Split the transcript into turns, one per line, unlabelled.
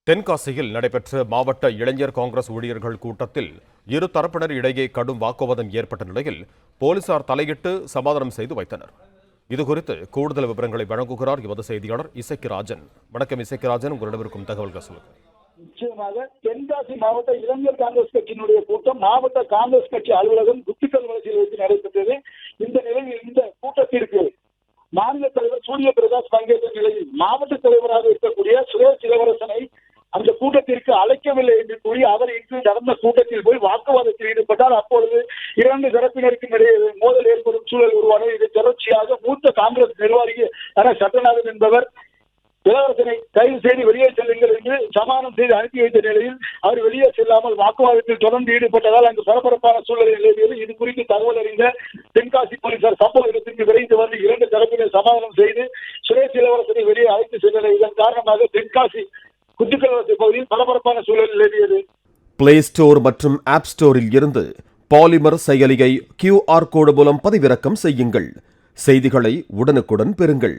தென்காசியில் நடைபெற்ற மாவட்ட இளைஞர் காங்கிரஸ் ஊழியர்கள் கூட்டத்தில் இரு தரப்பினர் இடையே கடும் வாக்குவாதம் ஏற்பட்ட நிலையில் போலீசார் தலையிட்டு சமாதானம் செய்து வைத்தனர். இதுகுறித்து கூடுதல் விவரங்களை வழங்குகிறார் எமது செய்தியாளர் இசைக்கிராஜன். வணக்கம் இசைக்கிராஜன், உங்களிடம் இருக்கும் தகவல்கள் சொல்லுங்கள்.
நிச்சயமாக தென்காசி மாவட்ட இளைஞர் காங்கிரஸ் கட்சியினுடைய கூட்டம் மாவட்ட காங்கிரஸ் கட்சி அலுவலகம் குத்துக்கல் வளர்ச்சியில் வைத்து நடைபெற்றது. இந்த நிலையில் இந்த கூட்டத்திற்கு மாநில தலைவர் சூரிய பிரகாஷ் பங்கேற்ற நிலையில் மாவட்ட தலைவராக இருக்கக்கூடிய சுரேஷ் இளவரசனை அந்த கூட்டத்திற்கு அழைக்கவில்லை என்று கூறி அவர் இன்று நடந்த கூட்டத்தில் போய் வாக்குவாதத்தில் ஈடுபட்டார். அப்பொழுது இரண்டு தரப்பினருக்கும் இடையே மோதல் ஏற்படும் சூழல் உருவானது. இது தொடர்ச்சியாக மூத்த காங்கிரஸ் நிர்வாகி சட்டநாதன் என்பவர் இளவரசனை கைது செய்து வெளியே செல்லுங்கள் என்று சமாதானம் செய்து அனுப்பி வைத்த நிலையில் அவர் வெளியே செல்லாமல் வாக்குவாதத்தில் தொடர்ந்து ஈடுபட்டதால் அங்கு பரபரப்பான சூழல் நிலவியது. இது குறித்து தகவல் அறிந்த தென்காசி போலீசார் சம்பவ இடத்திற்கு விரைந்து வந்து இரண்டு தரப்பினர் சமாதானம் செய்து சுரேஷ் இளவரசனை வெளியே அழைத்து சென்றனர். இதன் காரணமாக தென்காசி குத்துக்கல் வளர்ச்சி பகுதியில் பரபரப்பான சூழல் நிலவியது.
பிளே ஸ்டோர் மற்றும் ஆப் ஸ்டோரில் இருந்து பாலிமர் செயலியை QR கோடு மூலம் பதிவிறக்கம் செய்யுங்கள். செய்திகளை உடனுக்குடன் பெறுங்கள்.